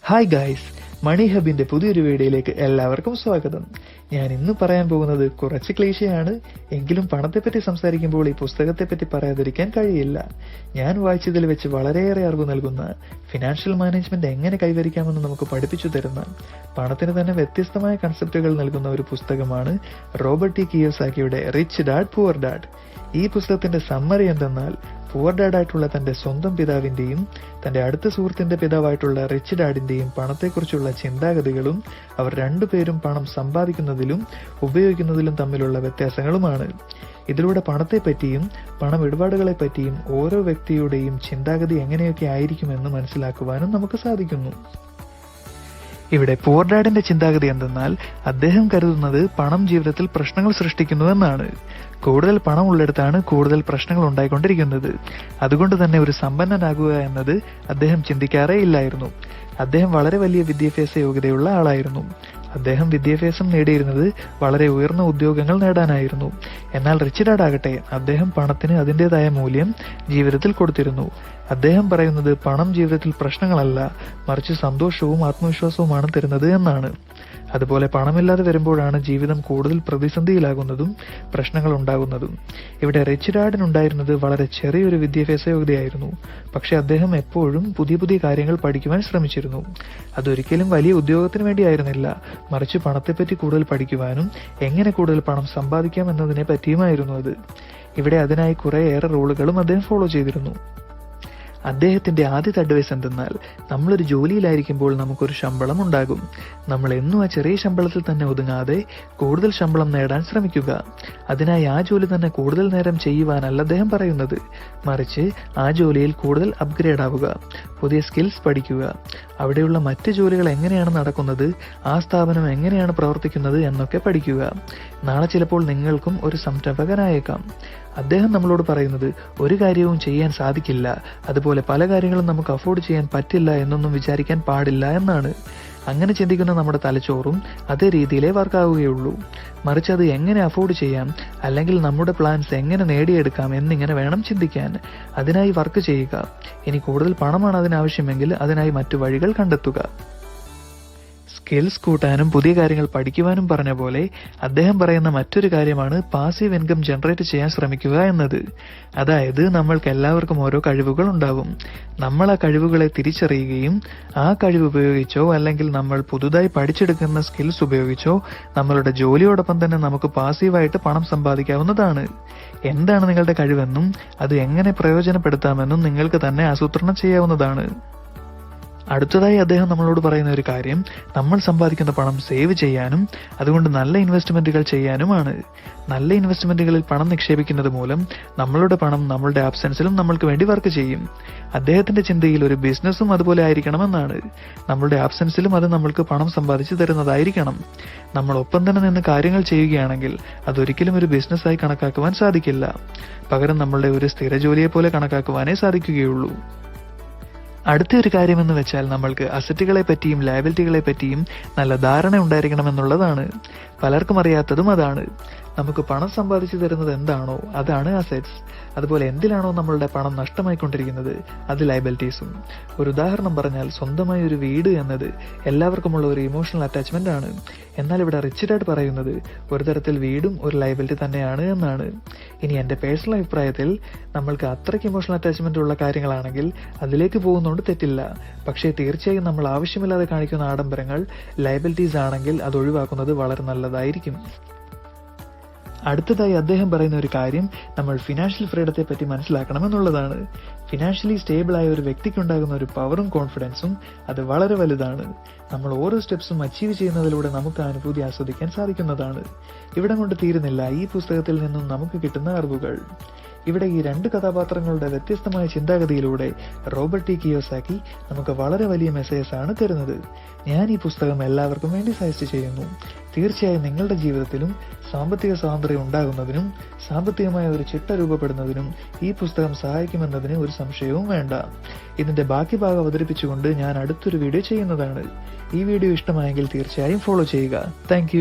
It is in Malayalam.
ഹായ് ഗായ്സ്, മണി ഹബിന്റെ പുതിയൊരു വീഡിയോയിലേക്ക് എല്ലാവർക്കും സ്വാഗതം. ഞാൻ ഇന്ന് പറയാൻ പോകുന്നത് കുറച്ച് ക്ലീശയാണ്, എങ്കിലും പണത്തെപ്പറ്റി സംസാരിക്കുമ്പോൾ ഈ പുസ്തകത്തെപ്പറ്റി പറയാതിരിക്കാൻ കഴിയില്ല. ഞാൻ വായിച്ചതിൽ വെച്ച് വളരെയേറെ അറിവ് നൽകുന്ന, ഫിനാൻഷ്യൽ മാനേജ്മെന്റ് എങ്ങനെ കൈവരിക്കാമെന്ന് നമുക്ക് പഠിപ്പിച്ചു തരുന്ന, പണത്തിന് തന്നെ വ്യത്യസ്തമായ കൺസെപ്റ്റുകൾ നൽകുന്ന ഒരു പുസ്തകമാണ് റോബർട്ട് ടി കിയോസാക്കിയുടെ റിച്ച് ഡാഡ് പുവർ ഡാഡ്. ഈ പുസ്തകത്തിന്റെ സമ്മറി എന്തെന്നാൽ, പുവർ ഡാഡ് ആയിട്ടുള്ള തന്റെ സ്വന്തം പിതാവിന്റെയും തന്റെ അടുത്ത സുഹൃത്തിന്റെ പിതാവായിട്ടുള്ള റിച്ച് ഡാഡിന്റെയും പണത്തെക്കുറിച്ചുള്ള ചിന്താഗതികളും അവർ രണ്ടുപേരും പണം സമ്പാദിക്കുന്നതിലും ഉപയോഗിക്കുന്നതിലും തമ്മിലുള്ള വ്യത്യാസങ്ങളുമാണ്. ഇതിലൂടെ പണത്തെപ്പറ്റിയും പണം ഇടപാടുകളെ പറ്റിയും ഓരോ വ്യക്തിയുടെയും ചിന്താഗതി എങ്ങനെയൊക്കെ ആയിരിക്കുമെന്ന് മനസ്സിലാക്കുവാനും നമുക്ക് സാധിക്കുന്നു. ഇവിടെ പുവർ ഡാഡിന്റെ ചിന്താഗതി എന്തെന്നാൽ, അദ്ദേഹം കരുതുന്നത് പണം ജീവിതത്തിൽ പ്രശ്നങ്ങൾ സൃഷ്ടിക്കുന്നുവെന്നാണ്. കൂടുതൽ പണം ഉള്ളിടത്താണ് കൂടുതൽ പ്രശ്നങ്ങൾ ഉണ്ടായിക്കൊണ്ടിരിക്കുന്നത്. അതുകൊണ്ട് തന്നെ ഒരു സമ്പന്നനാകുക എന്നത് അദ്ദേഹം ചിന്തിക്കാറേ ഇല്ലായിരുന്നു. അദ്ദേഹം വളരെ വലിയ വിദ്യാഭ്യാസ യോഗ്യതയുള്ള ആളായിരുന്നു. അദ്ദേഹം വിദ്യാഭ്യാസം നേടിയിരുന്നത് വളരെ ഉയർന്ന ഉദ്യോഗങ്ങൾ നേടാനായിരുന്നു. എന്നാൽ റിച്ച് ഡാഡ് ആകട്ടെ, അദ്ദേഹം പണത്തിന് അതിൻ്റെതായ മൂല്യം ജീവിതത്തിൽ കൊടുത്തിരുന്നു. അദ്ദേഹം പറയുന്നത് പണം ജീവിതത്തിൽ പ്രശ്നങ്ങളല്ല, മറിച്ച് സന്തോഷവും ആത്മവിശ്വാസവുമാണ് തരുന്നത് എന്നാണ്. അതുപോലെ പണമില്ലാതെ വരുമ്പോഴാണ് ജീവിതം കൂടുതൽ പ്രതിസന്ധിയിലാകുന്നതും പ്രശ്നങ്ങൾ ഉണ്ടാകുന്നതും. ഇവിടെ റിച്ച് ഡാഡിനുണ്ടായിരുന്നത് വളരെ ചെറിയൊരു വിദ്യാഭ്യാസ യോഗ്യതയായിരുന്നു. പക്ഷെ അദ്ദേഹം എപ്പോഴും പുതിയ പുതിയ കാര്യങ്ങൾ പഠിക്കുവാൻ ശ്രമിച്ചിരുന്നു. അതൊരിക്കലും വലിയ ഉദ്യോഗത്തിന് വേണ്ടിയായിരുന്നില്ല, മറിച്ച് പണത്തെപ്പറ്റി കൂടുതൽ പഠിക്കുവാനും എങ്ങനെ കൂടുതൽ പണം സമ്പാദിക്കാം എന്നതിനെ പറ്റിയുമായിരുന്നു അത്. ഇവിടെ അതിനായി കുറേയേറെ റൂളുകളും അദ്ദേഹം ഫോളോ ചെയ്തിരുന്നു. അദ്ദേഹത്തിന്റെ ആദ്യത്തെ അഡ്വൈസ് എന്തെന്നാൽ, നമ്മളൊരു ജോലിയിലായിരിക്കുമ്പോൾ നമുക്കൊരു ശമ്പളം ഉണ്ടാകും. നമ്മൾ എന്നും ആ ചെറിയ ശമ്പളത്തിൽ തന്നെ ഒതുങ്ങാതെ കൂടുതൽ ശമ്പളം നേടാൻ ശ്രമിക്കുക. അതിനായി ആ ജോലി തന്നെ കൂടുതൽ നേരം ചെയ്യുവാനല്ല അദ്ദേഹം പറയുന്നത്, മറിച്ച് ആ ജോലിയിൽ കൂടുതൽ അപ്ഗ്രേഡ് ആവുക, പുതിയ സ്കിൽസ് പഠിക്കുക, അവിടെയുള്ള മറ്റ് ജോലികൾ എങ്ങനെയാണ് നടക്കുന്നത്, ആ സ്ഥാപനം എങ്ങനെയാണ് പ്രവർത്തിക്കുന്നത് എന്നൊക്കെ പഠിക്കുക. നാളെ ചിലപ്പോൾ നിങ്ങൾക്കും ഒരു സംരംഭകനായേക്കാം. അദ്ദേഹം നമ്മളോട് പറയുന്നത് ഒരു കാര്യവും ചെയ്യാൻ സാധിക്കില്ല, അതുപോലെ പല കാര്യങ്ങളും നമുക്ക് അഫോർഡ് ചെയ്യാൻ പറ്റില്ല എന്നൊന്നും വിചാരിക്കാൻ പാടില്ല എന്നാണ്. അങ്ങനെ ചിന്തിക്കുന്ന നമ്മുടെ തലച്ചോറും അതേ രീതിയിലേ വർക്കാവുകയുള്ളൂ. മറിച്ച് അത് എങ്ങനെ അഫോർഡ് ചെയ്യാം, അല്ലെങ്കിൽ നമ്മുടെ പ്ലാൻസ് എങ്ങനെ നേടിയെടുക്കാം എന്നിങ്ങനെ വേണം ചിന്തിക്കാൻ. അതിനായി വർക്ക് ചെയ്യുക. ഇനി കൂടുതൽ പണമാണ് അതിനാവശ്യമെങ്കിൽ അതിനായി മറ്റു വഴികൾ കണ്ടെത്തുക. സ്കിൽസ് കൂട്ടാനും പുതിയ കാര്യങ്ങൾ പഠിക്കുവാനും പറഞ്ഞ പോലെ അദ്ദേഹം പറയുന്ന മറ്റൊരു കാര്യമാണ് പാസീവ് ഇൻകം ജനറേറ്റ് ചെയ്യാൻ ശ്രമിക്കുക എന്നത്. അതായത് നമ്മൾക്ക് എല്ലാവർക്കും ഓരോ കഴിവുകൾ ഉണ്ടാവും. നമ്മൾ ആ കഴിവുകളെ തിരിച്ചറിയുകയും ആ കഴിവ് ഉപയോഗിച്ചോ അല്ലെങ്കിൽ നമ്മൾ പുതുതായി പഠിച്ചെടുക്കുന്ന സ്കിൽസ് ഉപയോഗിച്ചോ നമ്മളുടെ ജോലിയോടൊപ്പം തന്നെ നമുക്ക് പാസീവായിട്ട് പണം സമ്പാദിക്കാവുന്നതാണ്. എന്താണ് നിങ്ങളുടെ കഴിവെന്നും അത് എങ്ങനെ പ്രയോജനപ്പെടുത്താമെന്നും നിങ്ങൾക്ക് തന്നെ ആസൂത്രണം ചെയ്യാവുന്നതാണ്. അടുത്തതായി അദ്ദേഹം നമ്മളോട് പറയുന്ന ഒരു കാര്യം, നമ്മൾ സമ്പാദിക്കുന്ന പണം സേവ് ചെയ്യാനും അതുകൊണ്ട് നല്ല ഇൻവെസ്റ്റ്മെന്റുകൾ ചെയ്യാനുമാണ്. നല്ല ഇൻവെസ്റ്റ്മെന്റുകളിൽ പണം നിക്ഷേപിക്കുന്നത് മൂലം നമ്മളുടെ പണം നമ്മളുടെ ആബ്സെൻസിലും നമ്മൾക്ക് വേണ്ടി വർക്ക് ചെയ്യും. അദ്ദേഹത്തിന്റെ ചിന്തയിൽ ഒരു ബിസിനസ്സും അതുപോലെ ആയിരിക്കണമെന്നാണ്. നമ്മളുടെ ആബ്സെൻസിലും അത് നമ്മൾക്ക് പണം സമ്പാദിച്ചു തരുന്നതായിരിക്കണം. നമ്മൾ ഒപ്പം തന്നെ നിന്ന് കാര്യങ്ങൾ ചെയ്യുകയാണെങ്കിൽ അതൊരിക്കലും ഒരു ബിസിനസ്സായി കണക്കാക്കുവാൻ സാധിക്കില്ല. പകരം നമ്മളുടെ ഒരു സ്ഥിര ജോലിയെ പോലെ കണക്കാക്കുവാനേ സാധിക്കുകയുള്ളൂ. അടുത്ത ഒരു കാര്യമെന്ന് വെച്ചാൽ, നമ്മൾക്ക് അസറ്റുകളെ പറ്റിയും ലയബിലിറ്റികളെ പറ്റിയും നല്ല ധാരണ ഉണ്ടായിരിക്കണമെന്നുള്ളതാണ്. പലർക്കും അറിയാത്തതും അതാണ്. നമുക്ക് പണം സമ്പാദിച്ചു തരുന്നത് എന്താണോ അതാണ് അസറ്റ്സ്. അതുപോലെ എന്തിലാണോ നമ്മളുടെ പണം നഷ്ടമായിക്കൊണ്ടിരിക്കുന്നത് അത് ലയബിലിറ്റീസും. ഒരു ഉദാഹരണം പറഞ്ഞാൽ, സ്വന്തമായി ഒരു വീട് എന്നത് എല്ലാവർക്കുമുള്ള ഒരു ഇമോഷണൽ അറ്റാച്ച്മെന്റ് ആണ്. എന്നാൽ ഇവിടെ റിച്ച് ഡാഡ് പറയുന്നത് ഒരു തരത്തിൽ വീടും ഒരു ലയബിലിറ്റി തന്നെയാണ് എന്നാണ്. ഇനി എന്റെ പേഴ്സണൽ അഭിപ്രായത്തിൽ നമ്മൾക്ക് അത്രയ്ക്ക് ഇമോഷണൽ അറ്റാച്ച്മെന്റ് ഉള്ള കാര്യങ്ങളാണെങ്കിൽ അതിലേക്ക് പോകുന്നതുകൊണ്ട് തെറ്റില്ല. പക്ഷേ തീർച്ചയായും നമ്മൾ ആവശ്യമില്ലാതെ കാണിക്കുന്ന ആഡംബരങ്ങൾ ലയബിലിറ്റീസ് ആണെങ്കിൽ അത് ഒഴിവാക്കുന്നത് വളരെ നല്ലതായിരിക്കും. അടുത്തതായി അദ്ദേഹം പറയുന്ന ഒരു കാര്യം, നമ്മൾ ഫിനാൻഷ്യൽ ഫ്രീഡത്തെ പറ്റി മനസ്സിലാക്കണമെന്നുള്ളതാണ്. ഫിനാൻഷ്യലി സ്റ്റേബിൾ ആയ ഒരു വ്യക്തിക്കുണ്ടാകുന്ന ഒരു പവറും കോൺഫിഡൻസും അത് വളരെ വലുതാണ്. നമ്മൾ ഓരോ സ്റ്റെപ്സും അച്ചീവ് ചെയ്യുന്നതിലൂടെ നമുക്ക് അനുഭൂതി ആസ്വദിക്കാൻ സാധിക്കുന്നതാണ്. ഇവിടം കൊണ്ട് തീരുന്നില്ല ഈ പുസ്തകത്തിൽ നിന്നും നമുക്ക് കിട്ടുന്ന അറിവുകൾ. ഇവിടെ ഈ രണ്ട് കഥാപാത്രങ്ങളുടെ വ്യത്യസ്തമായ ചിന്താഗതിയിലൂടെ റോബർട്ട് ടി കിയോസാക്കി നമുക്ക് വളരെ വലിയ മെസ്സേജസ് ആണ് തരുന്നത്. ഞാൻ ഈ പുസ്തകം എല്ലാവർക്കും വേണ്ടി സജസ്റ്റ് ചെയ്യുന്നു. തീർച്ചയായും നിങ്ങളുടെ ജീവിതത്തിലും സാമ്പത്തിക സ്വാതന്ത്ര്യം ഉണ്ടാകുന്നതിനും സാമ്പത്തികമായ ഒരു ചിട്ട രൂപപ്പെടുന്നതിനും ഈ പുസ്തകം സഹായിക്കുമെന്നതിന് ഒരു സംശയവും വേണ്ട. ഇതിന്റെ ബാക്കി ഭാഗം അവതരിപ്പിച്ചുകൊണ്ട് ഞാൻ അടുത്തൊരു വീഡിയോ ചെയ്യുന്നതാണ്. ഈ വീഡിയോ ഇഷ്ടമായെങ്കിൽ തീർച്ചയായും ഫോളോ ചെയ്യുക. താങ്ക്